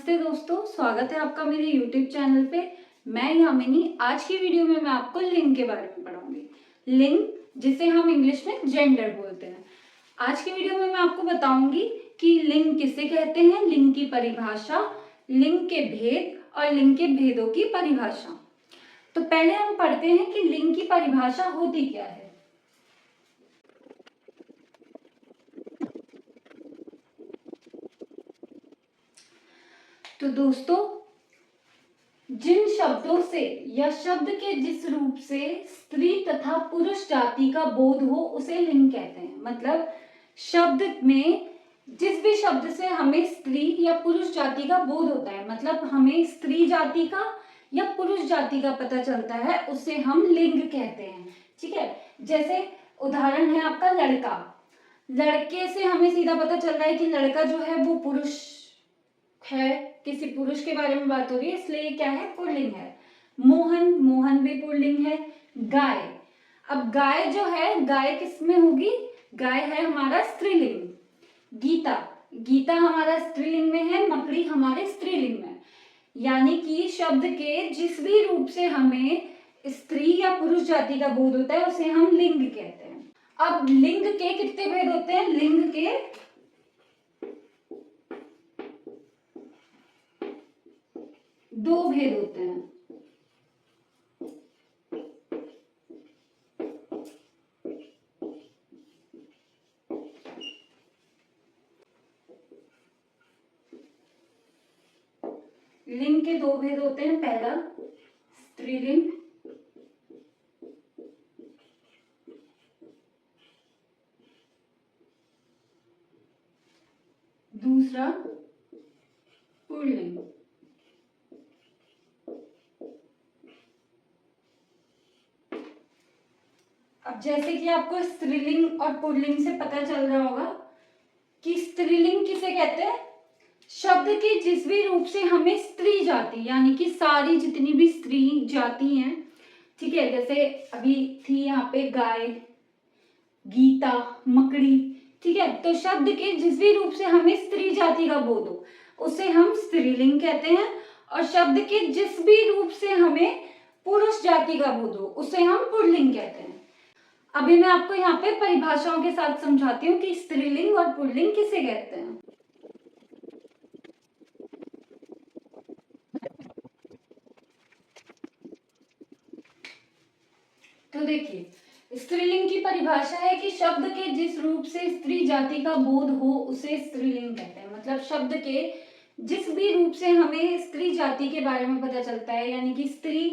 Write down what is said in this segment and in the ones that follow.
नमस्ते दोस्तों, स्वागत है आपका मेरे YouTube चैनल पे। मैं यामिनी। आज की वीडियो में मैं आपको लिंग के बारे में पढ़ाऊंगी। लिंग, जिसे हम इंग्लिश में जेंडर बोलते हैं। आज की वीडियो में मैं आपको बताऊंगी कि लिंग किसे कहते हैं, लिंग की परिभाषा, लिंग के भेद और लिंग के भेदों की परिभाषा। तो पहले हम पढ़ते हैं कि लिंग की परिभाषा होती क्या है। तो दोस्तों, जिन शब्दों से या शब्द के जिस रूप से स्त्री तथा पुरुष जाति का बोध हो उसे लिंग कहते हैं। मतलब शब्द में जिस भी शब्द से हमें स्त्री या पुरुष जाति का बोध होता है, मतलब हमें स्त्री जाति का या पुरुष जाति का पता चलता है, उसे हम लिंग कहते हैं। ठीक है, जैसे उदाहरण है आपका लड़का। लड़के से हमें सीधा पता चल रहा है कि लड़का जो है वो पुरुष है, किसी पुरुष के बारे में बात हो रही है, इसलिए ये क्या है, पुल्लिंग है। मोहन, मोहन भी पुल्लिंग है। गाय, अब गाय जो है, गाय किस में होगी, गाय है हमारा स्त्रीलिंग। गीता, गीता हमारा स्त्रीलिंग में है, मकड़ी हमारे स्त्रीलिंग में। यानी कि शब्द के जिस भी रूप से हमें स्त्री या पुरुष जाति का बोध होता है उसे हम लिंग कहते हैं। अब लिंग के कितने भेद होते हैं, लिंग के दो भेद होते हैं। लिंग के दो भेद होते हैं। पहला स्त्रीलिंग, दूसरा पुल्लिंग। अब जैसे कि आपको स्त्रीलिंग और पुल्लिंग से पता चल रहा होगा कि स्त्रीलिंग किसे कहते हैं, शब्द के जिस भी रूप से हमें स्त्री जाति, यानी कि सारी जितनी भी स्त्री जाति हैं, ठीक है, जैसे अभी थी यहाँ पे गाय, गीता, मकड़ी, ठीक है, तो शब्द के जिस भी रूप से हमें स्त्री जाति का बोध हो उसे हम स्त्रीलिंग कहते हैं, और शब्द के जिस भी रूप से हमें पुरुष जाति का बोध हो उसे हम पुल्लिंग कहते हैं। अभी मैं आपको यहाँ पे परिभाषाओं के साथ समझाती हूँ कि स्त्रीलिंग और पुल्लिंग किसे कहते हैं। तो देखिए, स्त्रीलिंग की परिभाषा है कि शब्द के जिस रूप से स्त्री जाति का बोध हो उसे स्त्रीलिंग कहते हैं। मतलब शब्द के जिस भी रूप से हमें स्त्री जाति के बारे में पता चलता है, यानी कि स्त्री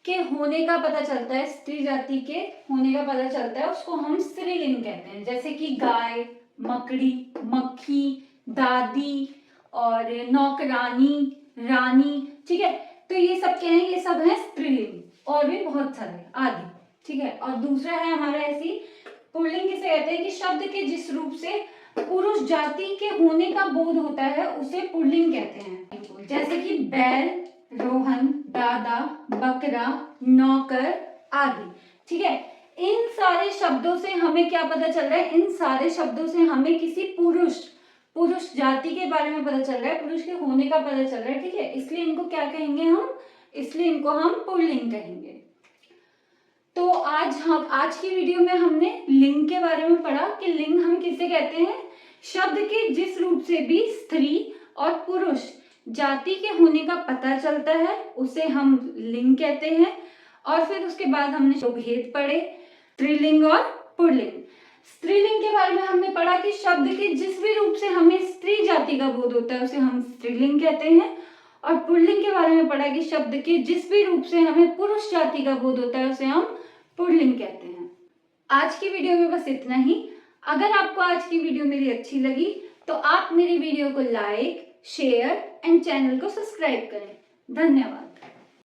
के होने का पता चलता है, स्त्री जाति के होने का पता चलता है, उसको हम स्त्रीलिंग कहते हैं। जैसे कि गाय, मकड़ी, मक्खी, दादी और नौकरानी, रानी, ठीक है, तो ये सब क्या है, ये सब है स्त्रीलिंग, और भी बहुत सारे आदि। ठीक है, और दूसरा है हमारा ऐसी पुल्लिंग किसे कहते हैं कि शब्द के जिस रूप से पुरुष जाति के होने का बोध होता है उसे पुल्लिंग कहते हैं। जैसे कि बैल, रोहन, दादा, बकरा, नौकर आदि। ठीक है, इन सारे शब्दों से हमें क्या पता चल रहा है, इन सारे शब्दों से हमें किसी पुरुष जाति के बारे में पता चल रहा है, पुरुष के होने का पता चल रहा है। ठीक है, इसलिए इनको क्या कहेंगे हम, इसलिए इनको हम पुल्लिंग कहेंगे। तो आज की वीडियो में हमने लिंग के बारे में पढ़ा कि लिंग हम किसे कहते हैं, शब्द के जिस रूप से भी स्त्री और पुरुष जाति के होने का पता चलता है उसे हम लिंग कहते हैं। और फिर उसके बाद हमने दो भेद पढ़े, स्त्रीलिंग और पुल्लिंग। स्त्रीलिंग के बारे में हमने पढ़ा कि शब्द के जिस भी रूप से हमें स्त्री जाति का बोध होता है उसे हम स्त्रीलिंग कहते हैं। और पुल्लिंग के बारे में पढ़ा कि शब्द के जिस भी रूप से हमें पुरुष जाति का बोध होता है उसे हम पुल्लिंग कहते हैं। आज की वीडियो में बस इतना ही। अगर आपको आज की वीडियो मेरी अच्छी लगी तो आप मेरी वीडियो को लाइक, शेयर एंड चैनल को सब्सक्राइब करें। धन्यवाद।